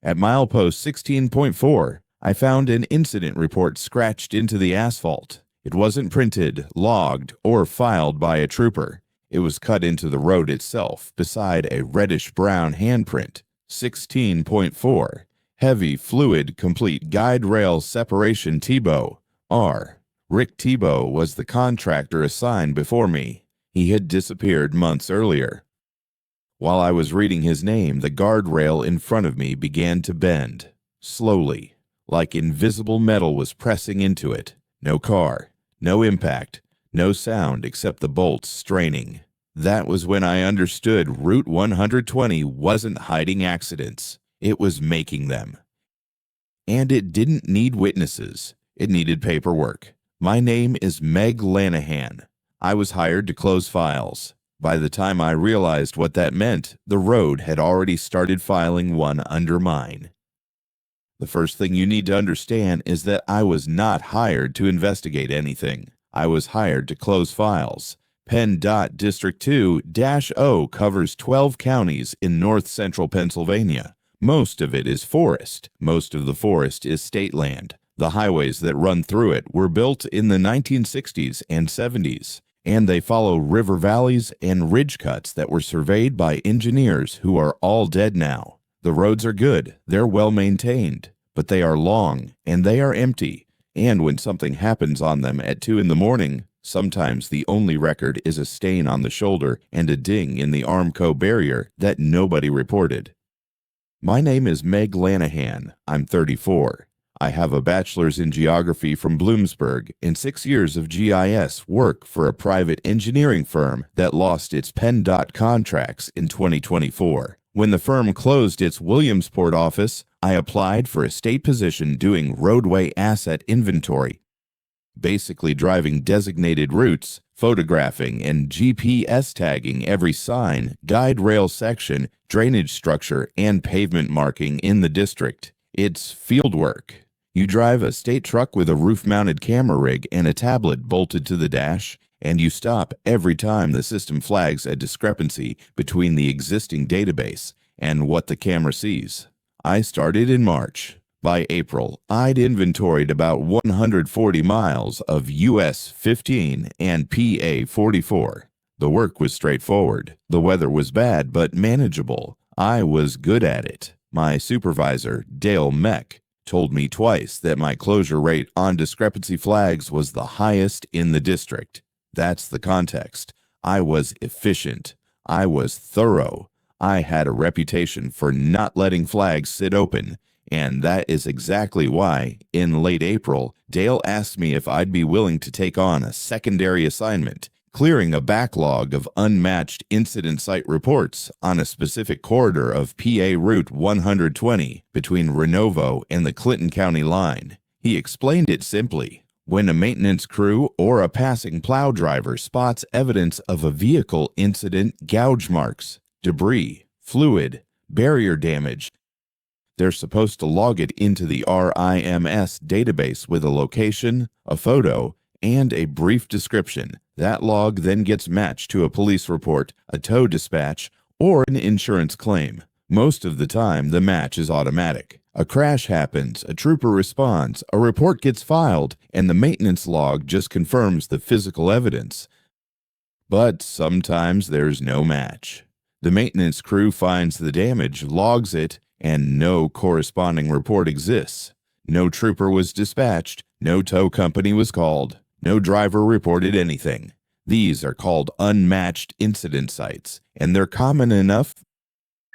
At milepost 16.4, I found an incident report scratched into the asphalt. It wasn't printed, logged, or filed by a trooper. It was cut into the road itself beside a reddish-brown handprint. 16.4. Heavy Fluid Complete Guide Rail Separation Tebow. R. Rick Tebow was the contractor assigned before me. He had disappeared months earlier. While I was reading his name, the guardrail in front of me began to bend, slowly, like invisible metal was pressing into it. No car, no impact, no sound except the bolts straining. That was when I understood Route 120 wasn't hiding accidents. It was making them. And it didn't need witnesses. It needed paperwork. My name is Meg Lanahan. I was hired to close files. By the time I realized what that meant, the road had already started filing one under mine. The first thing you need to understand is that I was not hired to investigate anything. I was hired to close files. PennDOT District 2-0 covers 12 counties in north-central Pennsylvania. Most of it is forest. Most of the forest is state land. The highways that run through it were built in the 1960s and 70s, and they follow river valleys and ridge cuts that were surveyed by engineers who are all dead now. The roads are good, they're well maintained, but they are long and they are empty, and when something happens on them at 2 in the morning, sometimes the only record is a stain on the shoulder and a ding in the Armco barrier that nobody reported. My name is Meg Lanahan. I'm 34. I have a bachelor's in geography from Bloomsburg and 6 years of GIS work for a private engineering firm that lost its PennDOT contracts in 2024. When the firm closed its Williamsport office, I applied for a state position doing roadway asset inventory, basically driving designated routes, photographing and GPS tagging every sign, guide rail section, drainage structure, and pavement marking in the district. It's field work. You drive a state truck with a roof-mounted camera rig and a tablet bolted to the dash, and you stop every time the system flags a discrepancy between the existing database and what the camera sees. I started in March. By April, I'd inventoried about 140 miles of US 15 and PA 44. The work was straightforward. The weather was bad but manageable. I was good at it. My supervisor, Dale Meck, told me twice that my closure rate on discrepancy flags was the highest in the district. That's the context. I was efficient. I was thorough. I had a reputation for not letting flags sit open, and that is exactly why, in late April, Dale asked me if I'd be willing to take on a secondary assignment, clearing a backlog of unmatched incident site reports on a specific corridor of PA Route 120 between Renovo and the Clinton County line. He explained it simply. When a maintenance crew or a passing plow driver spots evidence of a vehicle incident, gouge marks, debris, fluid, barrier damage, they're supposed to log it into the RIMS database with a location, a photo, and a brief description. That log then gets matched to a police report, a tow dispatch, or an insurance claim. Most of the time, the match is automatic. A crash happens, a trooper responds, a report gets filed, and the maintenance log just confirms the physical evidence. But sometimes there's no match. The maintenance crew finds the damage, logs it, and no corresponding report exists. No trooper was dispatched, no tow company was called, no driver reported anything. These are called unmatched incident sites, and they're common enough.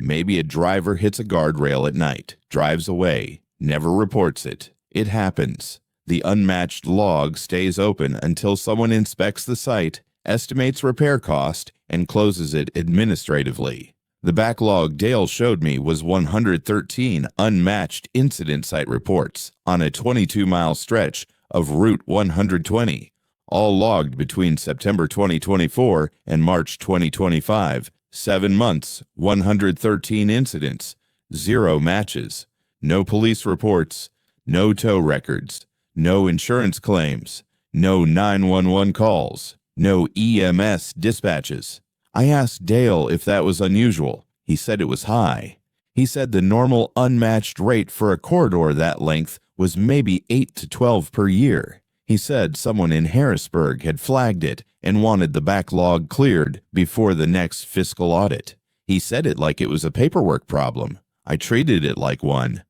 Maybe a driver hits a guardrail at night, drives away, never reports it. It happens. The unmatched log stays open until someone inspects the site, estimates repair cost, and closes it administratively. The backlog Dale showed me was 113 unmatched incident site reports on a 22-mile stretch of Route 120, all logged between September 2024 and March 2025. 7 months, 113 incidents, 0 matches, no police reports, no tow records, no insurance claims, no 911 calls, no EMS dispatches. I asked Dale if that was unusual. He said it was high. He said the normal unmatched rate for a corridor that length was maybe 8 to 12 per year. He said someone in Harrisburg had flagged it and wanted the backlog cleared before the next fiscal audit. He said it like it was a paperwork problem. I treated it like one.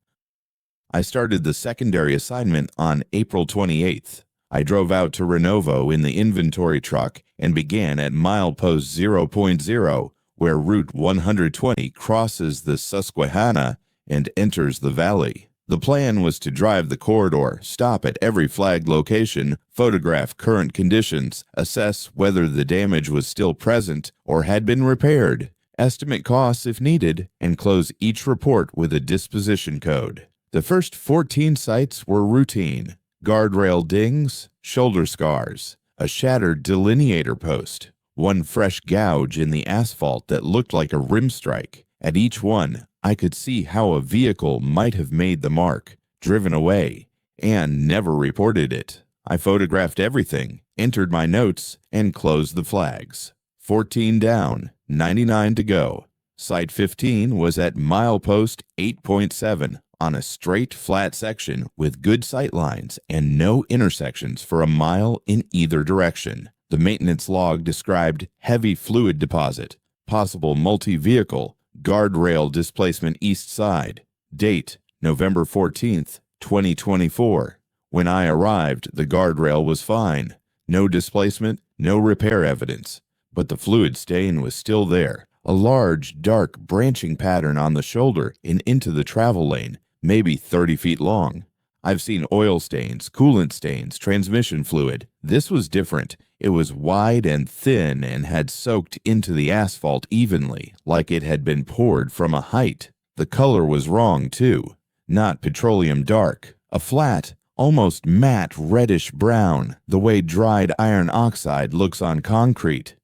I started the secondary assignment on April 28th. I drove out to Renovo in the inventory truck and began at milepost 0.0, where Route 120 crosses the Susquehanna and enters the valley. The plan was to drive the corridor, stop at every flagged location, photograph current conditions, assess whether the damage was still present or had been repaired, estimate costs if needed, and close each report with a disposition code. The first 14 sites were routine: guardrail dings, shoulder scars, a shattered delineator post, one fresh gouge in the asphalt that looked like a rim strike. At each one, I could see how a vehicle might have made the mark, driven away, and never reported it. I photographed everything, entered my notes, and closed the flags. 14 down, 99 to go. Site 15 was at milepost 8.7 on a straight, flat section with good sight lines and no intersections for a mile in either direction. The maintenance log described heavy fluid deposit, possible multi-vehicle, guardrail displacement east side. Date, November 14th, 2024. When I arrived, the guardrail was fine. No displacement, no repair evidence. But the fluid stain was still there. A large, dark, branching pattern on the shoulder and into the travel lane, maybe 30 feet long. I've seen oil stains, coolant stains, transmission fluid. This was different. It was wide and thin and had soaked into the asphalt evenly, like it had been poured from a height. The color was wrong, too. Not petroleum dark. A flat, almost matte reddish brown, the way dried iron oxide looks on concrete.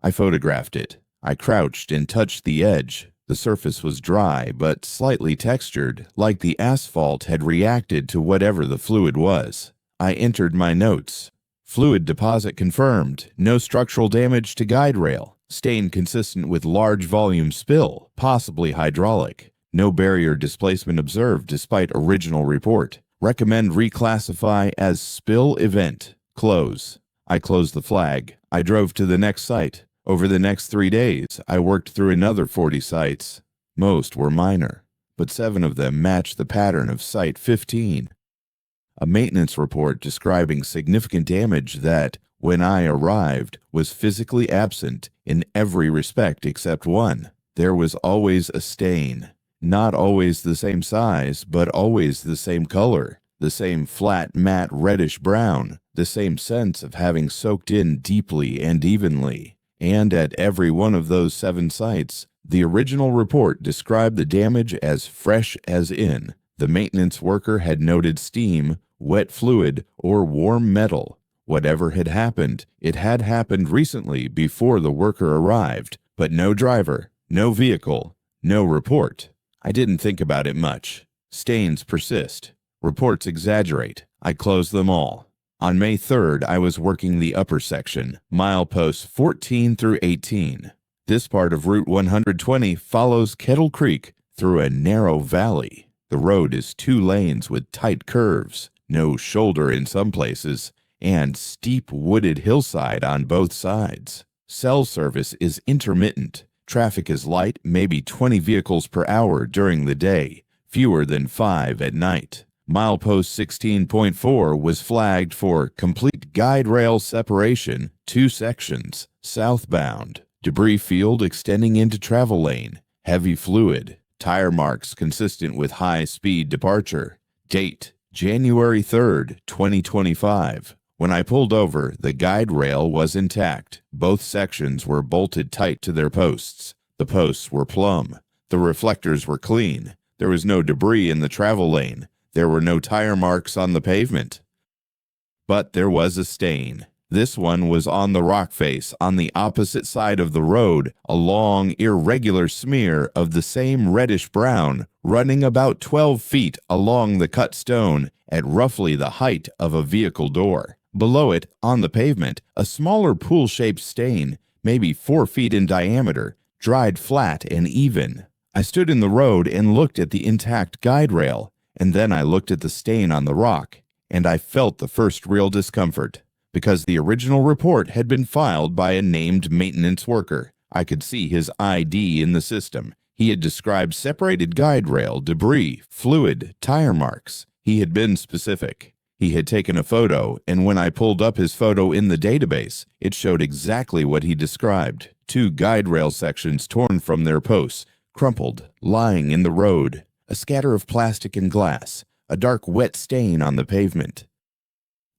I photographed it. I crouched and touched the edge. The surface was dry but slightly textured, like the asphalt had reacted to whatever the fluid was. I entered my notes. Fluid deposit confirmed. No structural damage to guide rail. Stain consistent with large volume spill, possibly hydraulic. No barrier displacement observed despite original report. Recommend reclassify as spill event. Close. I closed the flag. I drove to the next site. Over the next 3 days, I worked through another 40 sites. Most were minor, but 7 of them matched the pattern of Site 15. A maintenance report describing significant damage that, when I arrived, was physically absent in every respect except one. There was always a stain. Not always the same size, but always the same color. The same flat, matte reddish brown. The same sense of having soaked in deeply and evenly. And at every one of those 7 sites, the original report described the damage as fresh as in. The maintenance worker had noted steam, wet fluid, or warm metal. Whatever had happened, it had happened recently before the worker arrived, but no driver, no vehicle, no report. I didn't think about it much. Stains persist. Reports exaggerate. I closed them all. On May 3rd, I was working the upper section, mileposts 14 through 18. This part of Route 120 follows Kettle Creek through a narrow valley. The road is 2 lanes with tight curves, no shoulder in some places, and steep wooded hillside on both sides. Cell service is intermittent. Traffic is light, maybe 20 vehicles per hour during the day, fewer than 5 at night. Milepost 16.4 was flagged for complete guide rail separation, 2 sections, southbound, debris field extending into travel lane, heavy fluid, tire marks consistent with high-speed departure. Date, January 3rd, 2025. When I pulled over, the guide rail was intact. Both sections were bolted tight to their posts. The posts were plumb. The reflectors were clean. There was no debris in the travel lane. There were no tire marks on the pavement. But there was a stain. This one was on the rock face on the opposite side of the road, a long, irregular smear of the same reddish brown, running about 12 feet along the cut stone at roughly the height of a vehicle door. Below it, on the pavement, a smaller pool-shaped stain, maybe 4 feet in diameter, dried flat and even. I stood in the road and looked at the intact guide rail, and then I looked at the stain on the rock, and I felt the first real discomfort. Because the original report had been filed by a named maintenance worker. I could see his ID in the system. He had described separated guide rail, debris, fluid, tire marks. He had been specific. He had taken a photo, and when I pulled up his photo in the database, it showed exactly what he described. 2 guide rail sections torn from their posts, crumpled, lying in the road, a scatter of plastic and glass, a dark wet stain on the pavement.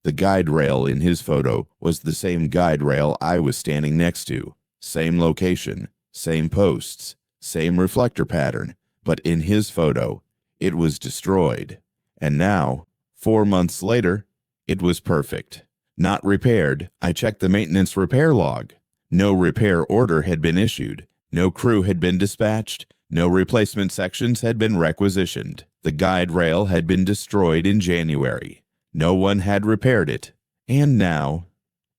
The guide rail in his photo was the same guide rail I was standing next to. Same location, same posts, same reflector pattern, but in his photo, it was destroyed. And now, 4 months later, it was perfect. Not repaired. I checked the maintenance repair log. No repair order had been issued. No crew had been dispatched. No replacement sections had been requisitioned. The guide rail had been destroyed in January. No one had repaired it. And now,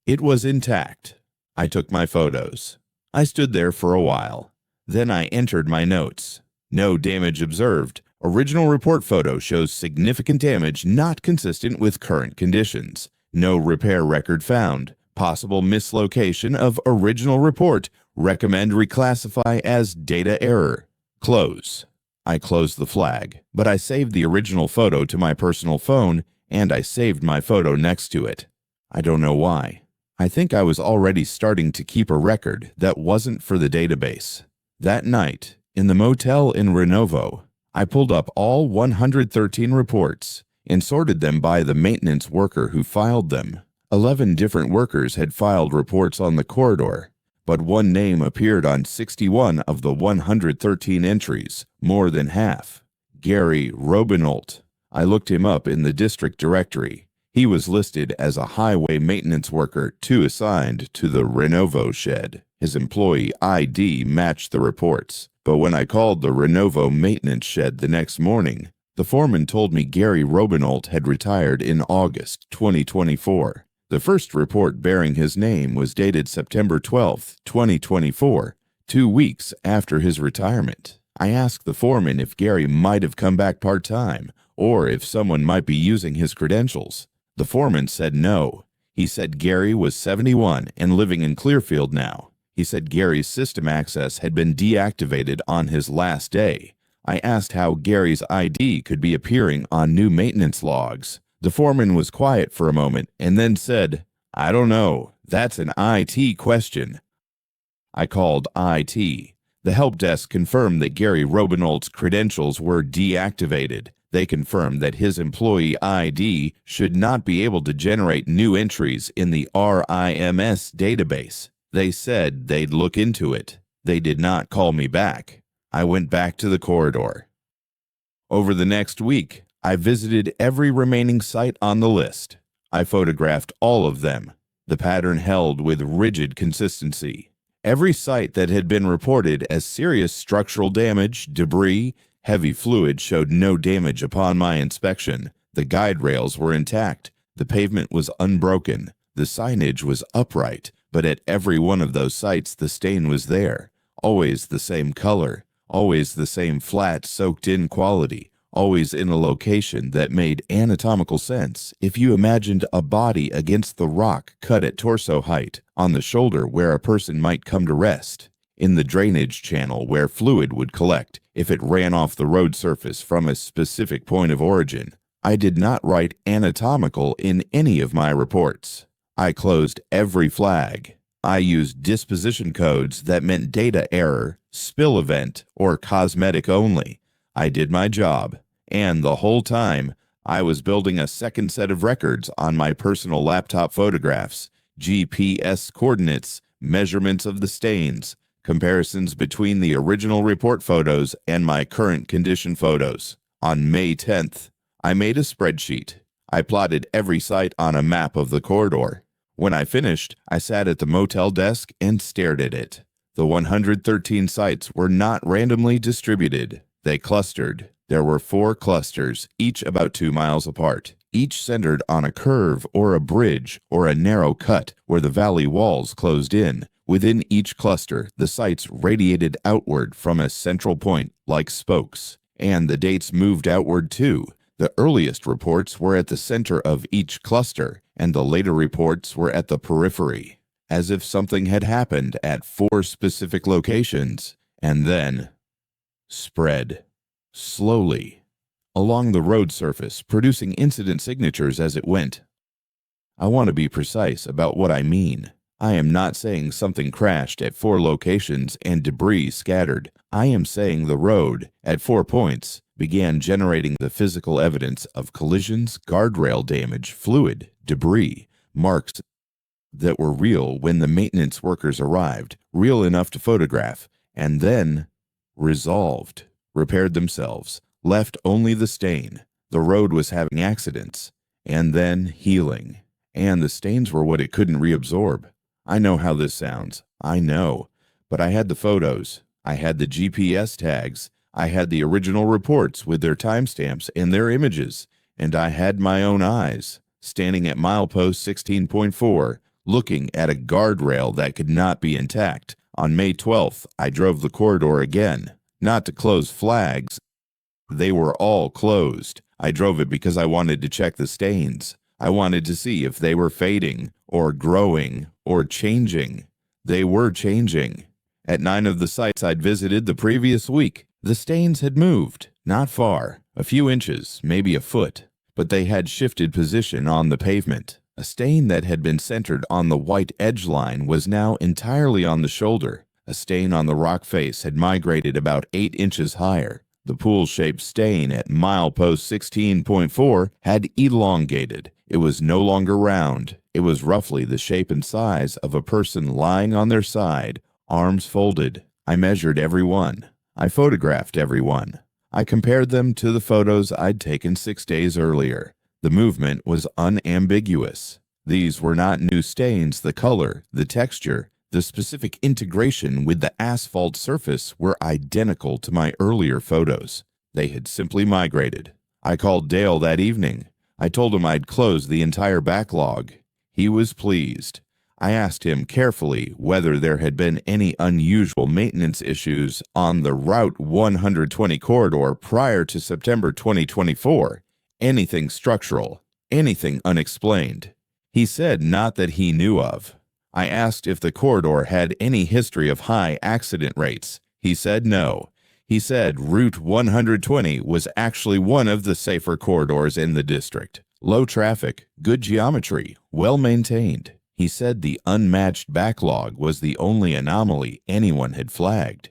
it was intact. I took my photos. I stood there for a while. Then I entered my notes. No damage observed. Original report photo shows significant damage not consistent with current conditions. No repair record found. Possible mislocation of original report. Recommend reclassify as data error. Close. I closed the flag, but I saved the original photo to my personal phone, and I saved my photo next to it. I don't know why. I think I was already starting to keep a record that wasn't for the database. That night, in the motel in Renovo, I pulled up all 113 reports and sorted them by the maintenance worker who filed them. 11 different workers had filed reports on the corridor, but one name appeared on 61 of the 113 entries, more than half. Gary Robinault. I looked him up in the district directory. He was listed as a highway maintenance worker 2 assigned to the Renovo shed. His employee ID matched the reports, but when I called the Renovo maintenance shed the next morning, the foreman told me Gary Robinault had retired in August 2024. The first report bearing his name was dated September 12, 2024, 2 weeks after his retirement. I asked the foreman if Gary might have come back part-time, or if someone might be using his credentials. The foreman said no. He said Gary was 71 and living in Clearfield now. He said Gary's system access had been deactivated on his last day. I asked how Gary's ID could be appearing on new maintenance logs. The foreman was quiet for a moment and then said, "I don't know. That's an IT question." I called IT. The help desk confirmed that Gary Robinault's credentials were deactivated. They confirmed that his employee ID should not be able to generate new entries in the RIMS database. They said they'd look into it. They did not call me back. I went back to the corridor. Over the next week, I visited every remaining site on the list. I photographed all of them. The pattern held with rigid consistency. Every site that had been reported as serious structural damage, debris, heavy fluid showed no damage upon my inspection. The guide rails were intact. The pavement was unbroken. The signage was upright. But at every one of those sites, the stain was there. Always the same color. Always the same flat, soaked-in quality. Always in a location that made anatomical sense if you imagined a body against the rock cut at torso height, on the shoulder where a person might come to rest, in the drainage channel where fluid would collect if it ran off the road surface from a specific point of origin. I did not write anatomical in any of my reports. I closed every flag. I used disposition codes that meant data error, spill event, or cosmetic only. I did my job, and the whole time, I was building a second set of records on my personal laptop photographs, GPS coordinates, measurements of the stains, comparisons between the original report photos and my current condition photos. On May 10th, I made a spreadsheet. I plotted every site on a map of the corridor. When I finished, I sat at the motel desk and stared at it. The 113 sites were not randomly distributed. They clustered. There were 4 clusters, each about 2 miles apart, each centered on a curve or a bridge or a narrow cut where the valley walls closed in, Within each cluster, the sites radiated outward from a central point like spokes, and the dates moved outward too. The earliest reports were at the center of each cluster, and the later reports were at the periphery, as if something had happened at 4 specific locations, and then spread slowly along the road surface, producing incident signatures as it went. I want to be precise about what I mean. I am not saying something crashed at 4 locations and debris scattered. I am saying the road, at 4 points, began generating the physical evidence of collisions, guardrail damage, fluid, debris, marks that were real when the maintenance workers arrived, real enough to photograph, and then resolved, repaired themselves, left only the stain. The road was having accidents, and then healing, and the stains were what it couldn't reabsorb. I know how this sounds. I know. But I had the photos. I had the GPS tags. I had the original reports with their timestamps and their images. And I had my own eyes, standing at milepost 16.4, looking at a guardrail that could not be intact. On May 12th, I drove the corridor again, not to close flags. They were all closed. I drove it because I wanted to check the stains. I wanted to see if they were fading, or growing, or changing. They were changing. At 9 of the sites I'd visited the previous week, the stains had moved, not far, a few inches, maybe a foot, but they had shifted position on the pavement. A stain that had been centered on the white edge line was now entirely on the shoulder. A stain on the rock face had migrated about 8 inches higher. The pool-shaped stain at milepost 16.4 had elongated. It was no longer round. It was roughly the shape and size of a person lying on their side, arms folded. I measured every one. I photographed every one. I compared them to the photos I'd taken 6 days earlier. The movement was unambiguous. These were not new stains. The color, the texture, the specific integration with the asphalt surface were identical to my earlier photos. They had simply migrated. I called Dale that evening. I told him I'd closed the entire backlog. He was pleased. I asked him carefully whether there had been any unusual maintenance issues on the Route 120 corridor prior to September 2024. Anything structural, anything unexplained. He said not that he knew of. I asked if the corridor had any history of high accident rates. He said no. He said Route 120 was actually one of the safer corridors in the district. Low traffic, good geometry, well maintained. He said the unmatched backlog was the only anomaly anyone had flagged.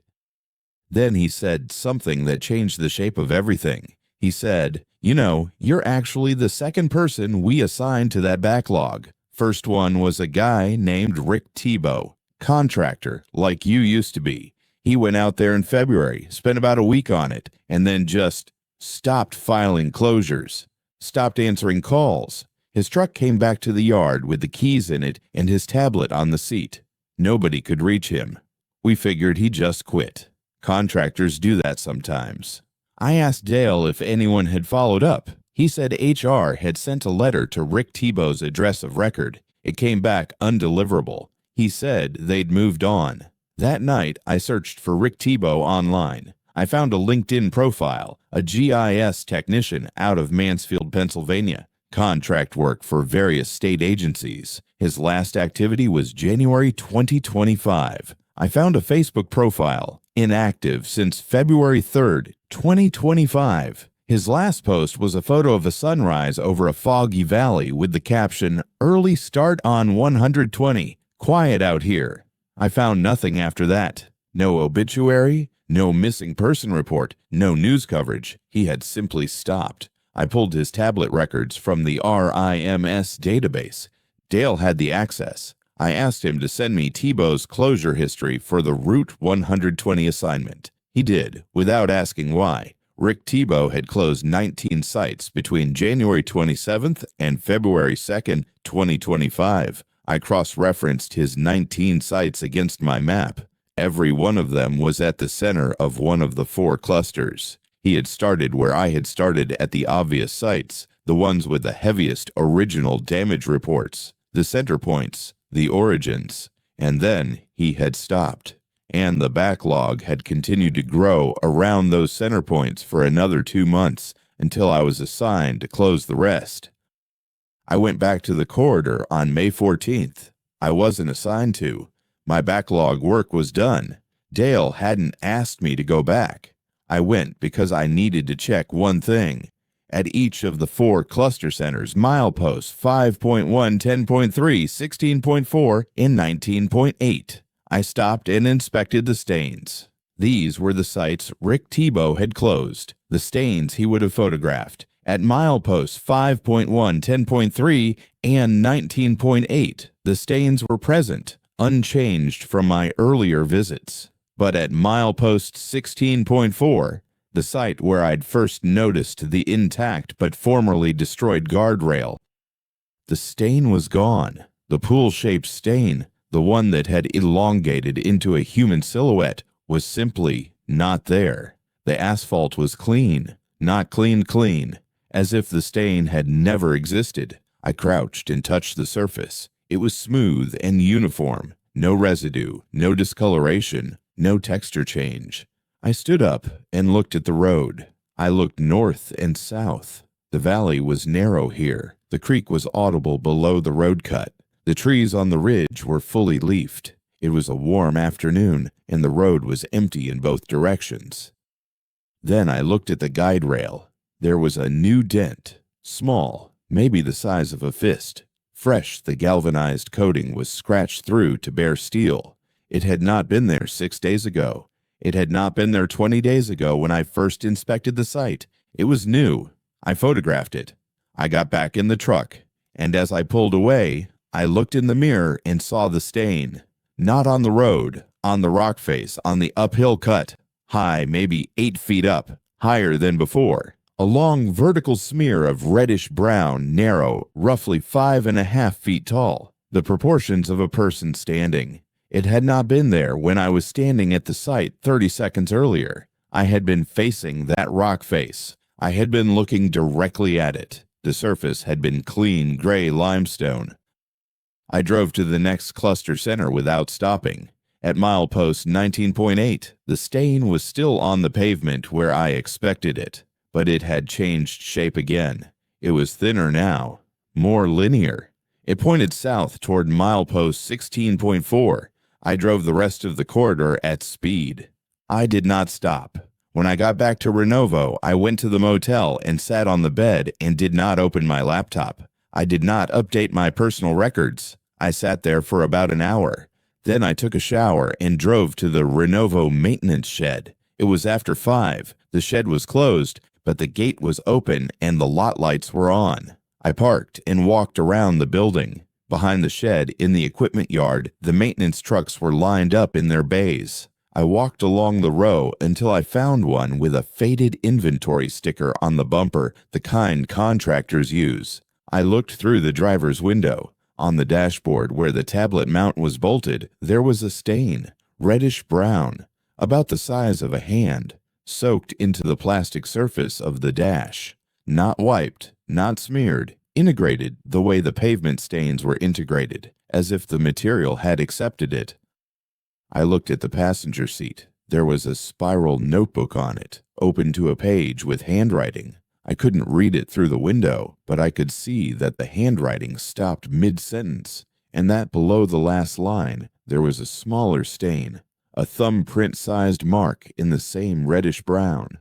Then he said something that changed the shape of everything. He said, "You know, you're actually the second person we assigned to that backlog. First one was a guy named Rick Tebow, contractor, like you used to be. He went out there in February, spent about a week on it, and then just stopped filing closures, stopped answering calls. His truck came back to the yard with the keys in it and his tablet on the seat. Nobody could reach him. We figured he just quit. Contractors do that sometimes." I asked Dale if anyone had followed up. He said HR had sent a letter to Rick Tebow's address of record. It came back undeliverable. He said they'd moved on. That night, I searched for Rick Tebow online. I found a LinkedIn profile, a GIS technician out of Mansfield, Pennsylvania. Contract work for various state agencies. His last activity was January 2025. I found a Facebook profile, inactive since February 3rd, 2025. His last post was a photo of a sunrise over a foggy valley with the caption, "Early start on 120. Quiet out here." I found nothing after that. No obituary, no missing person report, no news coverage. He had simply stopped. I pulled his tablet records from the RIMS database. Dale had the access. I asked him to send me Tebow's closure history for the Route 120 assignment. He did, without asking why. Rick Tebow had closed 19 sites between January 27th and February 2nd, 2025. I cross-referenced his 19 sites against my map. Every one of them was at the center of one of the 4 clusters. He had started where I had started at the obvious sites, the ones with the heaviest original damage reports, the center points, the origins. And then he had stopped, and the backlog had continued to grow around those center points for another 2 months until I was assigned to close the rest. I went back to the corridor on May 14th. I wasn't assigned to. My backlog work was done. Dale hadn't asked me to go back. I went because I needed to check one thing. At each of the 4 cluster centers, mileposts 5.1, 10.3, 16.4, and 19.8, I stopped and inspected the stains. These were the sites Rick Tebow had closed, the stains he would have photographed. At mileposts 5.1, 10.3, and 19.8, the stains were present, unchanged from my earlier visits. But at milepost 16.4, the site where I'd first noticed the intact but formerly destroyed guardrail, the stain was gone. The pool-shaped stain, the one that had elongated into a human silhouette, was simply not there. The asphalt was clean, not clean, as if the stain had never existed. I crouched and touched the surface. It was smooth and uniform, no residue, no discoloration, no texture change. I stood up and looked at the road. I looked north and south. The valley was narrow here. The creek was audible below the road cut. The trees on the ridge were fully leafed. It was a warm afternoon, and the road was empty in both directions. Then I looked at the guide rail. There was a new dent, small, maybe the size of a fist. Fresh, the galvanized coating was scratched through to bare steel. It had not been there 6 days ago. It had not been there 20 days ago when I first inspected the site. It was new. I photographed it. I got back in the truck, and as I pulled away, I looked in the mirror and saw the stain. Not on the road, on the rock face, on the uphill cut, high, maybe 8 feet up, higher than before. A long vertical smear of reddish-brown, narrow, roughly 5.5 feet tall, the proportions of a person standing. It had not been there when I was standing at the site 30 seconds earlier. I had been facing that rock face. I had been looking directly at it. The surface had been clean gray limestone. I drove to the next cluster center without stopping. At milepost 19.8, the stain was still on the pavement where I expected it, but it had changed shape again. It was thinner now, more linear. It pointed south toward milepost 16.4. I drove the rest of the corridor at speed. I did not stop. When I got back to Renovo, I went to the motel and sat on the bed and did not open my laptop. I did not update my personal records. I sat there for about an hour. Then I took a shower and drove to the Renovo maintenance shed. It was after 5. The shed was closed, but the gate was open and the lot lights were on. I parked and walked around the building. Behind the shed, in the equipment yard, the maintenance trucks were lined up in their bays. I walked along the row until I found one with a faded inventory sticker on the bumper, the kind contractors use. I looked through the driver's window. On the dashboard where the tablet mount was bolted, there was a stain, reddish-brown, about the size of a hand, soaked into the plastic surface of the dash. Not wiped, not smeared, integrated the way the pavement stains were integrated, as if the material had accepted it. I looked at the passenger seat. There was a spiral notebook on it, open to a page with handwriting. I couldn't read it through the window, but I could see that the handwriting stopped mid-sentence, and that below the last line there was a smaller stain, a thumbprint-sized mark in the same reddish-brown.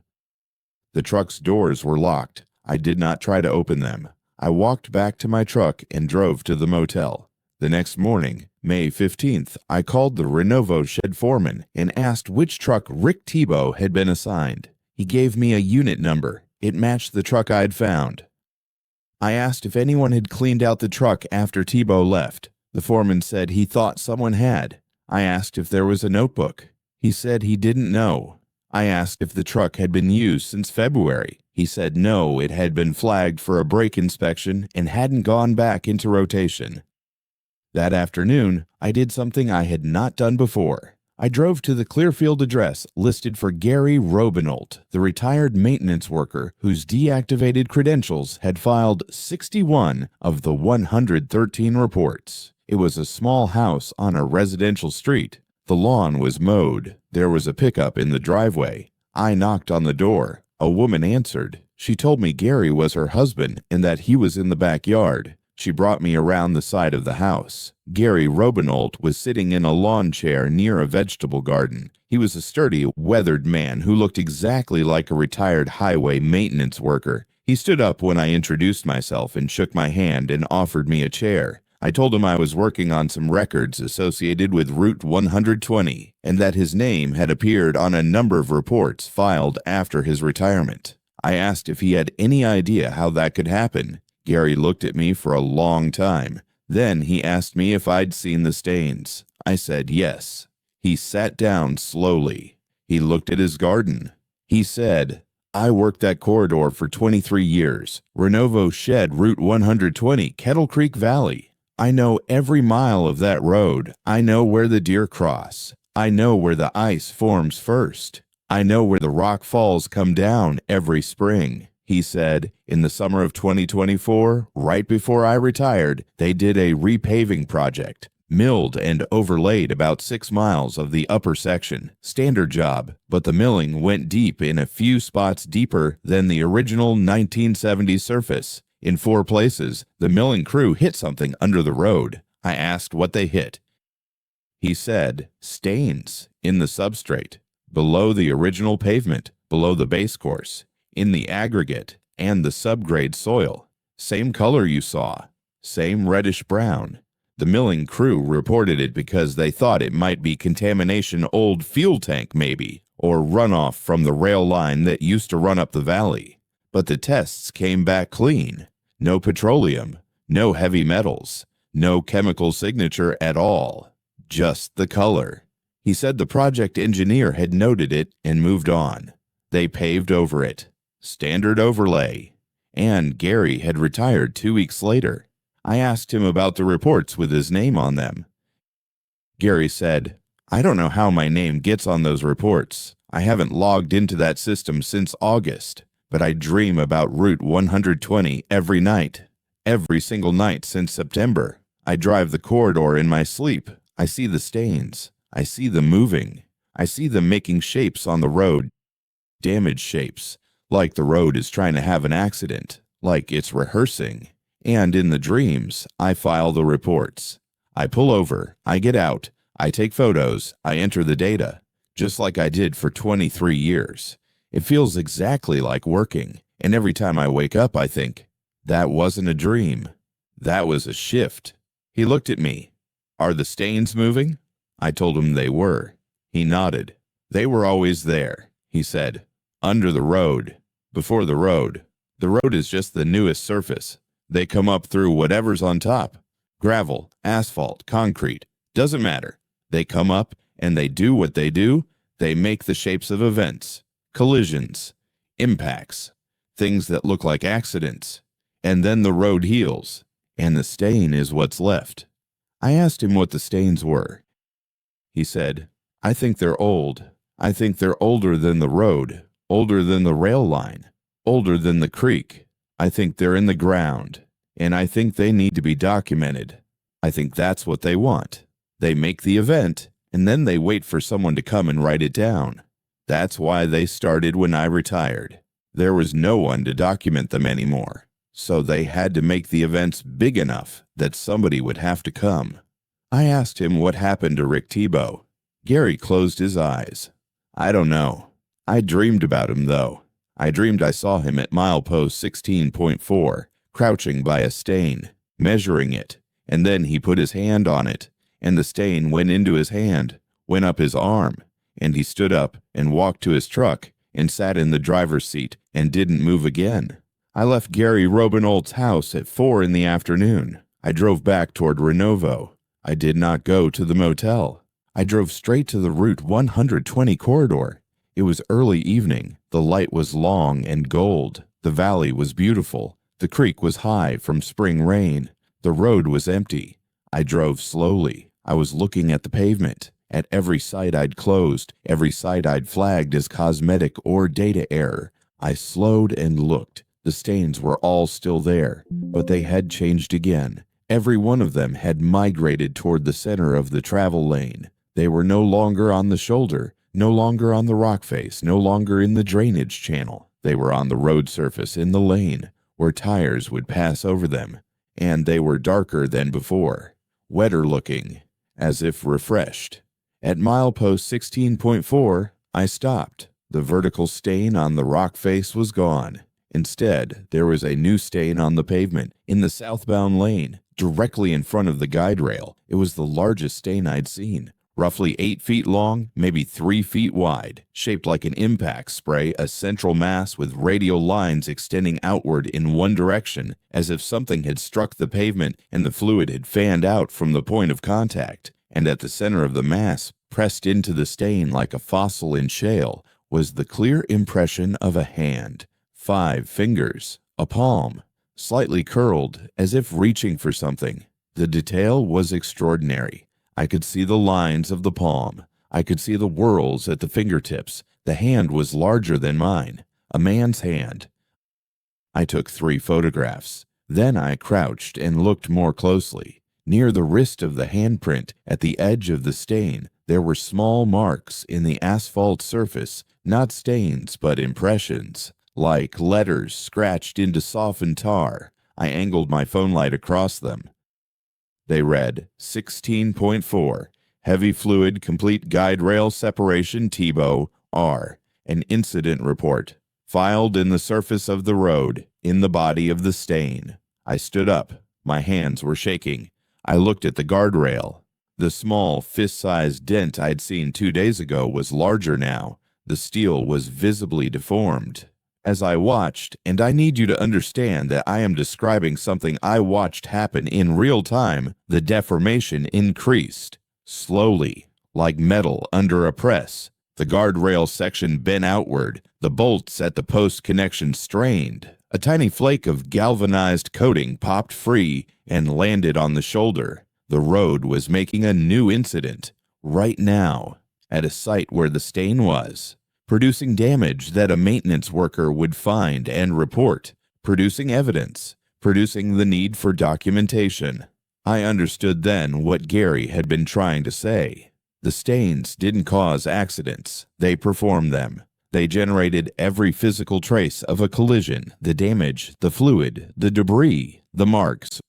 The truck's doors were locked. I did not try to open them. I walked back to my truck and drove to the motel. The next morning, May 15th, I called the Renovo shed foreman and asked which truck Rick Tebow had been assigned. He gave me a unit number. It matched the truck I'd found. I asked if anyone had cleaned out the truck after Tebow left. The foreman said he thought someone had. I asked if there was a notebook. He said he didn't know. I asked if the truck had been used since February. He said no, it had been flagged for a brake inspection and hadn't gone back into rotation. That afternoon, I did something I had not done before. I drove to the Clearfield address listed for Gary Robinault, the retired maintenance worker whose deactivated credentials had filed 61 of the 113 reports. It was a small house on a residential street. The lawn was mowed. There was a pickup in the driveway. I knocked on the door. A woman answered. She told me Gary was her husband and that he was in the backyard. She brought me around the side of the house. Gary Robinold was sitting in a lawn chair near a vegetable garden. He was a sturdy, weathered man who looked exactly like a retired highway maintenance worker. He stood up when I introduced myself and shook my hand and offered me a chair. I told him I was working on some records associated with Route 120 and that his name had appeared on a number of reports filed after his retirement. I asked if he had any idea how that could happen. Gary looked at me for a long time. Then he asked me if I'd seen the stains. I said yes. He sat down slowly. He looked at his garden. He said, I worked that corridor for 23 years. Renovo Shed, Route 120, Kettle Creek Valley. I know every mile of that road. I know where the deer cross. I know where the ice forms first. I know where the rock falls come down every spring. He said, in the summer of 2024, right before I retired, they did a repaving project, milled and overlaid about 6 miles of the upper section. Standard job, but the milling went deep in a few spots deeper than the original 1970s surface. In 4 places, the milling crew hit something under the road. I asked what they hit. He said, stains in the substrate, below the original pavement, below the base course, in the aggregate and the subgrade soil. Same color you saw, same reddish brown. The milling crew reported it because they thought it might be contamination, old fuel tank maybe, or runoff from the rail line that used to run up the valley. But the tests came back clean. No petroleum, no heavy metals, no chemical signature at all. Just the color. He said the project engineer had noted it and moved on. They paved over it. Standard overlay. And Gary had retired 2 weeks later. I asked him about the reports with his name on them. Gary said, I don't know how my name gets on those reports. I haven't logged into that system since August, but I dream about Route 120 every night. Every single night since September. I drive the corridor in my sleep. I see the stains. I see them moving. I see them making shapes on the road. Damaged shapes. Like the road is trying to have an accident, like it's rehearsing. And in the dreams, I file the reports. I pull over, I get out, I take photos, I enter the data, just like I did for 23 years. It feels exactly like working, and every time I wake up, I think, that wasn't a dream. That was a shift. He looked at me. Are the stains moving? I told him they were. He nodded. They were always there, he said. Under the road, before the road. The road is just the newest surface. They come up through whatever's on top. Gravel, asphalt, concrete, doesn't matter. They come up and they do what they do. They make the shapes of events, collisions, impacts, things that look like accidents. And then the road heals, and the stain is what's left. I asked him what the stains were. He said, I think they're old. I think they're older than the road. Older than the rail line, older than the creek. I think they're in the ground, and I think they need to be documented. I think that's what they want. They make the event, and then they wait for someone to come and write it down. That's why they started when I retired. There was no one to document them anymore, so they had to make the events big enough that somebody would have to come. I asked him what happened to Rick Tebow. Gary closed his eyes. I don't know. I dreamed about him, though. I dreamed I saw him at milepost 16.4, crouching by a stain, measuring it, and then he put his hand on it, and the stain went into his hand, went up his arm, and he stood up and walked to his truck and sat in the driver's seat and didn't move again. I left Gary Robinold's house at 4 in the afternoon. I drove back toward Renovo. I did not go to the motel. I drove straight to the Route 120 corridor. It was early evening. The light was long and gold. The valley was beautiful. The creek was high from spring rain. The road was empty. I drove slowly. I was looking at the pavement, at every site I'd closed, every site I'd flagged as cosmetic or data error. I slowed and looked. The stains were all still there, but they had changed again. Every one of them had migrated toward the center of the travel lane. They were no longer on the shoulder, no longer on the rock face, no longer in the drainage channel. They were on the road surface in the lane, where tires would pass over them, and they were darker than before, wetter looking, as if refreshed. At milepost 16.4, I stopped. The vertical stain on the rock face was gone. Instead, there was a new stain on the pavement in the southbound lane, directly in front of the guide rail. It was the largest stain I'd seen, roughly 8 feet long, maybe 3 feet wide, shaped like an impact spray, a central mass with radial lines extending outward in one direction, as if something had struck the pavement and the fluid had fanned out from the point of contact. And at the center of the mass, pressed into the stain like a fossil in shale, was the clear impression of a hand. 5 fingers, a palm, slightly curled, as if reaching for something. The detail was extraordinary. I could see the lines of the palm. I could see the whorls at the fingertips. The hand was larger than mine, a man's hand. I took 3 photographs. Then I crouched and looked more closely. Near the wrist of the handprint, at the edge of the stain, there were small marks in the asphalt surface, not stains but impressions, like letters scratched into softened tar. I angled my phone light across them. They read 16.4, heavy fluid, complete guide rail separation, Tebow, R. An incident report, filed in the surface of the road, in the body of the stain. I stood up. My hands were shaking. I looked at the guardrail. The small, fist-sized dent I'd seen 2 days ago was larger now. The steel was visibly deformed. As I watched, and I need you to understand that I am describing something I watched happen in real time, the deformation increased, slowly, like metal under a press. The guardrail section bent outward, the bolts at the post connection strained. A tiny flake of galvanized coating popped free and landed on the shoulder. The road was making a new incident, right now, at a site where the stain was, producing damage that a maintenance worker would find and report, producing evidence, producing the need for documentation. I understood then what Gary had been trying to say. The stains didn't cause accidents, they performed them. They generated every physical trace of a collision, the damage, the fluid, the debris, the marks,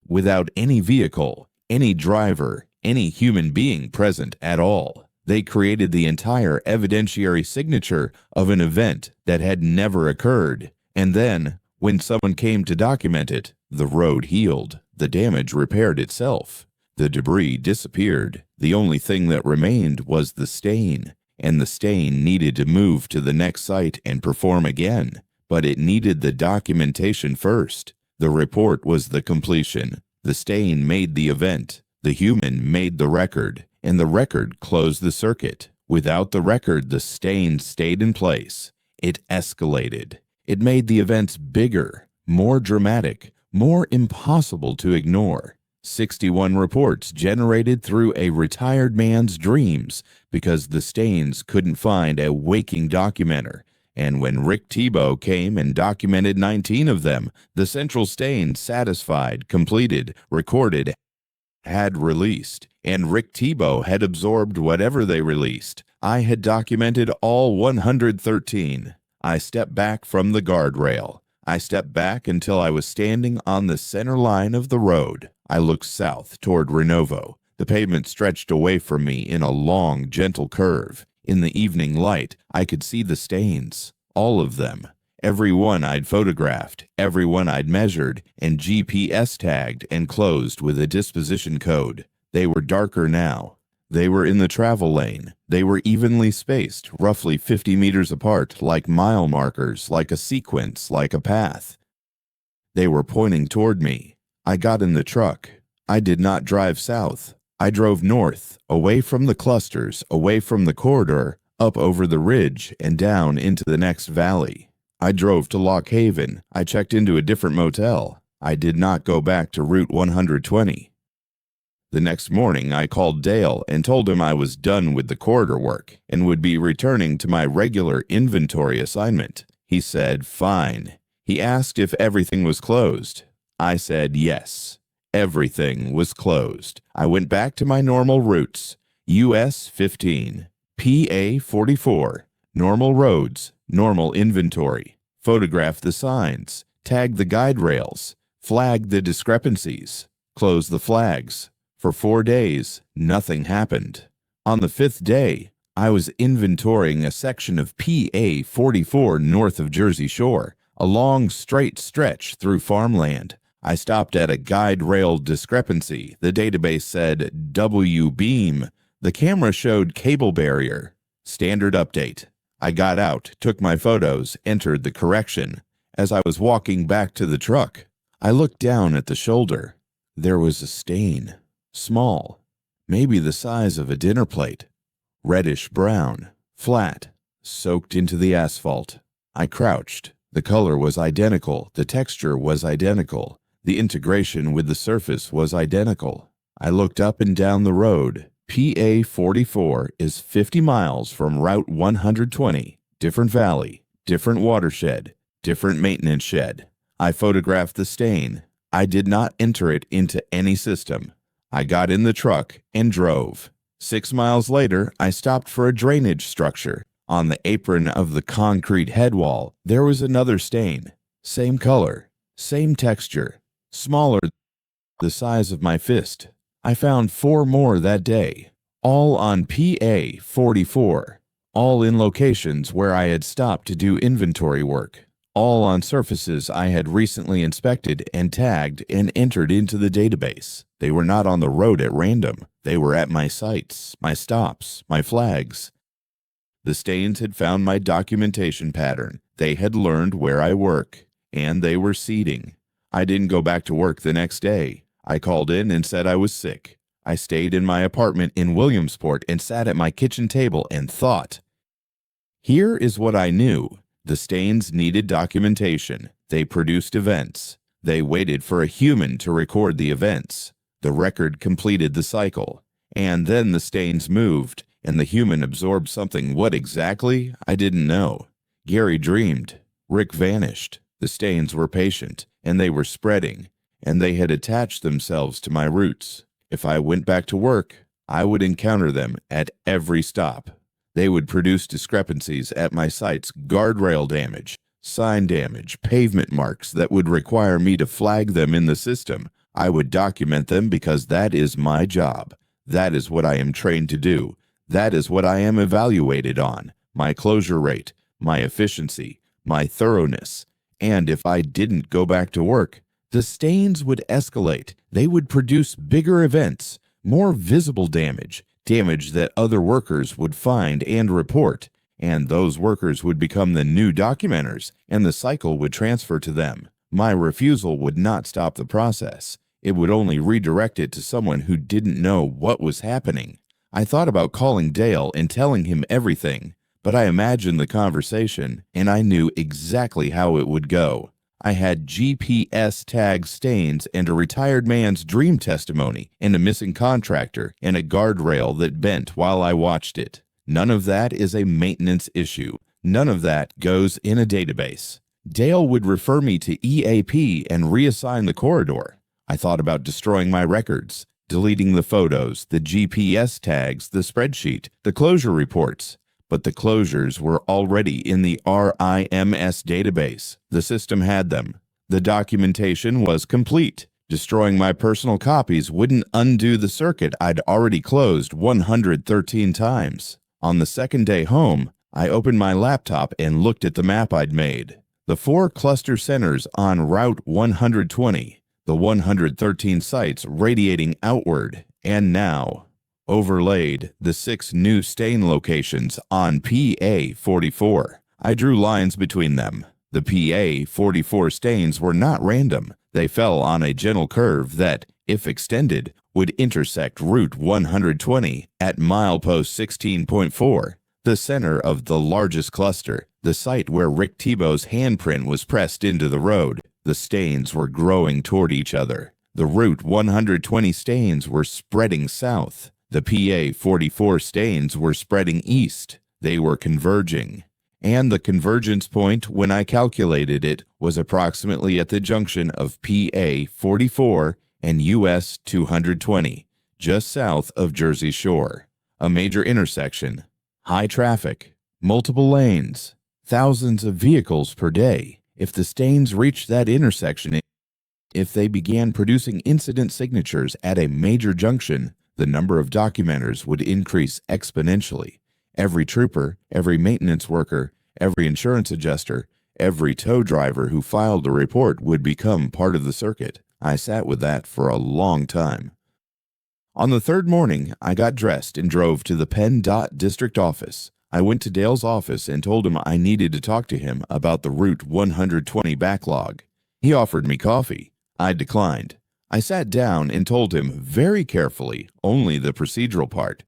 without any vehicle, any driver, any human being present at all. They created the entire evidentiary signature of an event that had never occurred. And then, when someone came to document it, the road healed, the damage repaired itself. The debris disappeared. The only thing that remained was the stain, and the stain needed to move to the next site and perform again. But it needed the documentation first. The report was the completion. The stain made the event. The human made the record, and the record closed the circuit. Without the record, the stain stayed in place. It escalated. It made the events bigger, more dramatic, more impossible to ignore. 61 reports generated through a retired man's dreams because the stains couldn't find a waking documenter. And when Rick Tebow came and documented 19 of them, the central stain satisfied, completed, recorded, had released, and Rick Tebow had absorbed whatever they released. I had documented all 113. I stepped back from the guardrail. I stepped back until I was standing on the center line of the road. I looked south toward Renovo. The pavement stretched away from me in a long, gentle curve. In the evening light, I could see the stains, all of them. Every one I'd photographed, every one I'd measured, and GPS tagged and closed with a disposition code. They were darker now. They were in the travel lane. They were evenly spaced, roughly 50 meters apart, like mile markers, like a sequence, like a path. They were pointing toward me. I got in the truck. I did not drive south. I drove north, away from the clusters, away from the corridor, up over the ridge and down into the next valley. I drove to Lock Haven. I checked into a different motel. I did not go back to Route 120. The next morning, I called Dale and told him I was done with the corridor work and would be returning to my regular inventory assignment. He said, fine. He asked if everything was closed. I said yes. Everything was closed. I went back to my normal routes. US 15, PA 44, normal roads, normal inventory. Photograph the signs, tag the guide rails, flag the discrepancies, close the flags. For 4 days, nothing happened. On the 5th day, I was inventorying a section of PA 44 north of Jersey Shore, a long straight stretch through farmland. I stopped at a guide rail discrepancy. The database said W-beam. The camera showed cable barrier. Standard update. I got out, took my photos, entered the correction. As I was walking back to the truck, I looked down at the shoulder. There was a stain. Small, maybe the size of a dinner plate. Reddish brown, flat, soaked into the asphalt. I crouched. The color was identical. The texture was identical. The integration with the surface was identical. I looked up and down the road. PA 44 is 50 miles from Route 120. Different valley, different watershed, different maintenance shed. I photographed the stain. I did not enter it into any system. I got in the truck and drove. 6 miles later, I stopped for a drainage structure. On the apron of the concrete head wall, there was another stain. Same color, same texture, smaller, the size of my fist. I found 4 more that day, all on PA 44, all in locations where I had stopped to do inventory work, all on surfaces I had recently inspected and tagged and entered into the database. They were not on the road at random. They were at my sites, my stops, my flags. The stains had found my documentation pattern. They had learned where I work, and they were seeding. I didn't go back to work the next day. I called in and said I was sick. I stayed in my apartment in Williamsport and sat at my kitchen table and thought. Here is what I knew. The stains needed documentation. They produced events. They waited for a human to record the events. The record completed the cycle. And then the stains moved, and the human absorbed something. What exactly? I didn't know. Gary dreamed. Rick vanished. The stains were patient, and they were spreading, and they had attached themselves to my roots. If I went back to work, I would encounter them at every stop. They would produce discrepancies at my sites, guardrail damage, sign damage, pavement marks that would require me to flag them in the system. I would document them because that is my job. That is what I am trained to do. That is what I am evaluated on, my closure rate, my efficiency, my thoroughness. And if I didn't go back to work, the stains would escalate. They would produce bigger events, more visible damage, damage that other workers would find and report, and those workers would become the new documenters, and the cycle would transfer to them. My refusal would not stop the process. It would only redirect it to someone who didn't know what was happening. I thought about calling Dale and telling him everything, but I imagined the conversation, and I knew exactly how it would go. I had GPS tag stains and a retired man's dream testimony and a missing contractor and a guardrail that bent while I watched it. None of that is a maintenance issue. None of that goes in a database. Dale would refer me to EAP and reassign the corridor. I thought about destroying my records, deleting the photos, the GPS tags, the spreadsheet, the closure reports. But the closures were already in the RIMS database. The system had them. The documentation was complete. Destroying my personal copies wouldn't undo the circuit I'd already closed 113 times. On the second day home, I opened my laptop and looked at the map I'd made. The 4 cluster centers on Route 120, the 113 sites radiating outward, and now overlaid the 6 new stain locations on PA 44. I drew lines between them. The PA 44 stains were not random. They fell on a gentle curve that, if extended, would intersect Route 120 at milepost 16.4, the center of the largest cluster, the site where Rick Tebow's handprint was pressed into the road. The stains were growing toward each other. The Route 120 stains were spreading south. The PA 44 stains were spreading east. They were converging. And the convergence point, when I calculated it, was approximately at the junction of PA 44 and US 220, just south of Jersey Shore. A major intersection, high traffic, multiple lanes, thousands of vehicles per day. If the stains reached that intersection, if they began producing incident signatures at a major junction, the number of documenters would increase exponentially. Every trooper, every maintenance worker, every insurance adjuster, every tow driver who filed a report would become part of the circuit. I sat with that for a long time. On the third morning, I got dressed and drove to the PennDOT district office. I went to Dale's office and told him I needed to talk to him about the Route 120 backlog. He offered me coffee. I declined. I sat down and told him very carefully only the procedural part.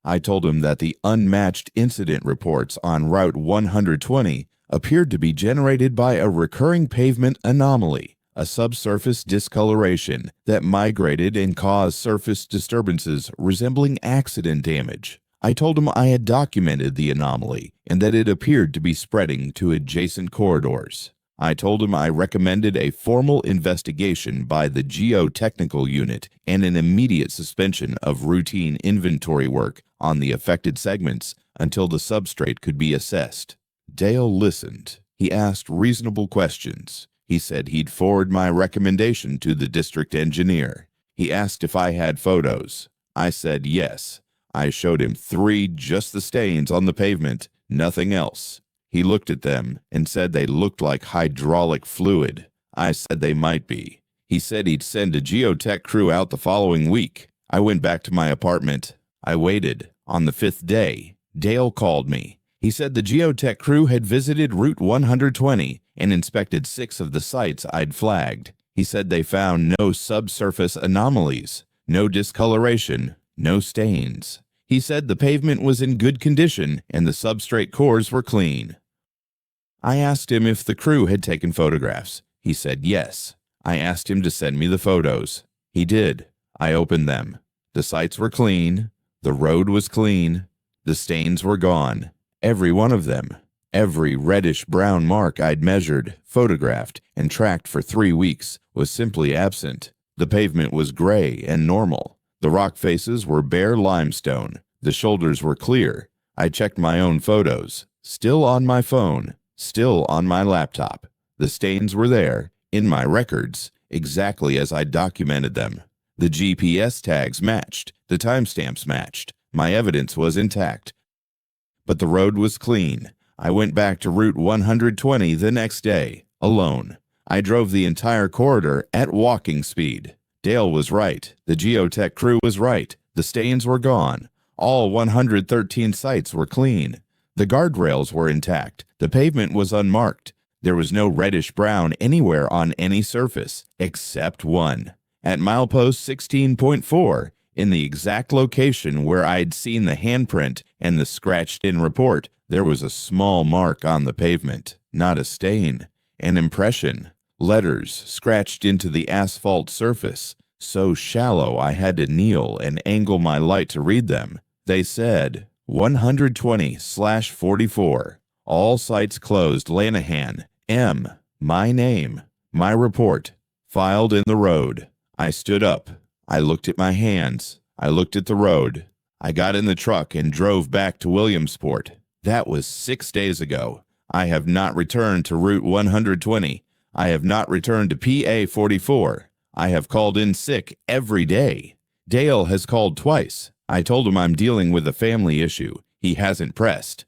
I told him that the unmatched incident reports on Route 120 appeared to be generated by a recurring pavement anomaly, a subsurface discoloration that migrated and caused surface disturbances resembling accident damage. I told him I had documented the anomaly and that it appeared to be spreading to adjacent corridors. I told him I recommended a formal investigation by the geotechnical unit and an immediate suspension of routine inventory work on the affected segments until the substrate could be assessed. Dale listened. He asked reasonable questions. He said he'd forward my recommendation to the district engineer. He asked if I had photos. I said yes. I showed him 3, just the stains on the pavement, nothing else. He looked at them and said they looked like hydraulic fluid. I said they might be. He said he'd send a geotech crew out the following week. I went back to my apartment. I waited. On the 5th day, Dale called me. He said the geotech crew had visited Route 120 and inspected 6 of the sites I'd flagged. He said they found no subsurface anomalies, no discoloration, no stains. He said the pavement was in good condition and the substrate cores were clean. I asked him if the crew had taken photographs. He said yes. I asked him to send me the photos. He did. I opened them. The sites were clean. The road was clean. The stains were gone. Every one of them. Every reddish-brown mark I'd measured, photographed, and tracked for 3 weeks was simply absent. The pavement was gray and normal. The rock faces were bare limestone. The shoulders were clear. I checked my own photos. Still on my phone. Still on my laptop. The stains were there, in my records, exactly as I documented them. The GPS tags matched. The timestamps matched. My evidence was intact. But the road was clean. I went back to Route 120 the next day, alone. I drove the entire corridor at walking speed. Dale was right. The geotech crew was right. The stains were gone. All 113 sites were clean. The guardrails were intact. The pavement was unmarked. There was no reddish-brown anywhere on any surface, except one. At milepost 16.4, in the exact location where I'd seen the handprint and the scratched-in report, there was a small mark on the pavement, not a stain, an impression. Letters scratched into the asphalt surface, so shallow I had to kneel and angle my light to read them. They said, 120/44. All sites closed. Lanahan, M. My name. My report. Filed in the road. I stood up. I looked at my hands. I looked at the road. I got in the truck and drove back to Williamsport. That was 6 days ago. I have not returned to Route 120. I have not returned to PA 44. I have called in sick every day. Dale has called twice. I told him I'm dealing with a family issue. He hasn't pressed.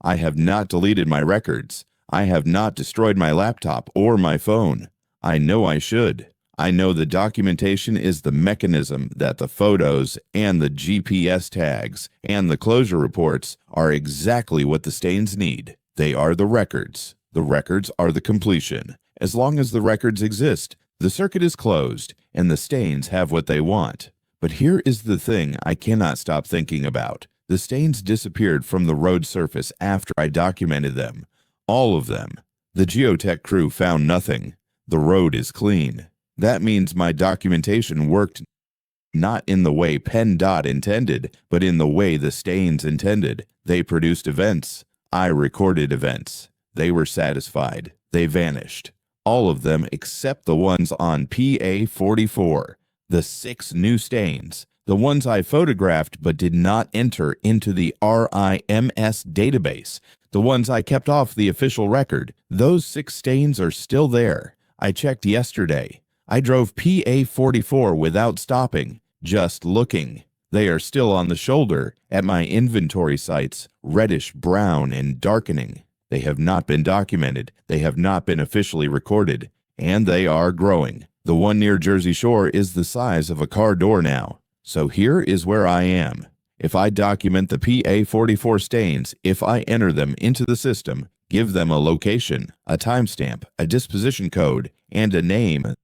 I have not deleted my records. I have not destroyed my laptop or my phone. I know I should. I know the documentation is the mechanism that the photos and the GPS tags and the closure reports are exactly what the stains need. They are the records. The records are the completion. As long as the records exist, the circuit is closed and the stains have what they want. But here is the thing I cannot stop thinking about. The stains disappeared from the road surface after I documented them. All of them. The geotech crew found nothing. The road is clean. That means my documentation worked not in the way PennDOT intended, but in the way the stains intended. They produced events. I recorded events. They were satisfied. They vanished. all of them except the ones on PA44, the 6 new stains, the ones I photographed but did not enter into the RIMS database, the ones I kept off the official record. Those 6 stains are still there. I checked yesterday. I drove PA44 without stopping, just looking. They are still on the shoulder at my inventory sites, reddish brown and darkening. They have not been documented, they have not been officially recorded, and they are growing. The one near Jersey Shore is the size of a car door now. So here is where I am. If I document the PA44 stains, if I enter them into the system, give them a location, a timestamp, a disposition code, and a name,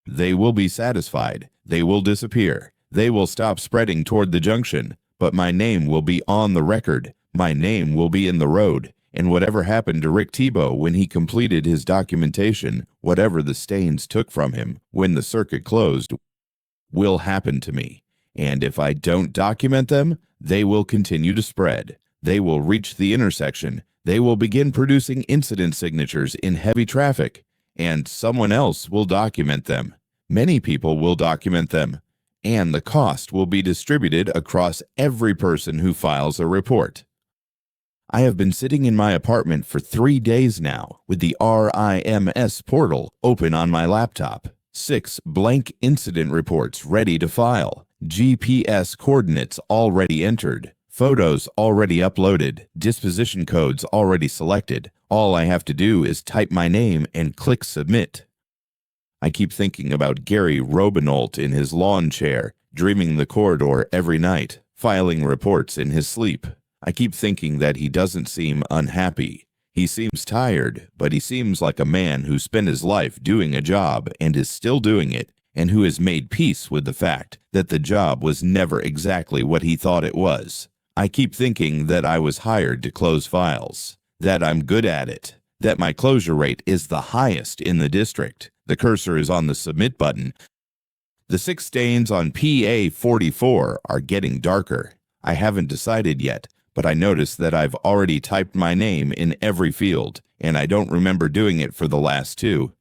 they will be satisfied. They will disappear. They will stop spreading toward the junction, but my name will be on the record. My name will be in the road. And whatever happened to Rick Tebow when he completed his documentation, whatever the stains took from him when the circuit closed, will happen to me. And if I don't document them, they will continue to spread. They will reach the intersection. They will begin producing incident signatures in heavy traffic, and someone else will document them. Many people will document them, and the cost will be distributed across every person who files a report. I have been sitting in my apartment for 3 days now with the RIMS portal open on my laptop. 6 blank incident reports ready to file. GPS coordinates already entered. Photos already uploaded. Disposition codes already selected. All I have to do is type my name and click submit. I keep thinking about Gary Robinault in his lawn chair, dreaming the corridor every night, filing reports in his sleep. I keep thinking that he doesn't seem unhappy. He seems tired, but he seems like a man who spent his life doing a job and is still doing it, and who has made peace with the fact that the job was never exactly what he thought it was. I keep thinking that I was hired to close files, that I'm good at it, that my closure rate is the highest in the district. The cursor is on the submit button. The 6 stains on PA44 are getting darker. I haven't decided yet, but I notice that I've already typed my name in every field, and I don't remember doing it for the last 2.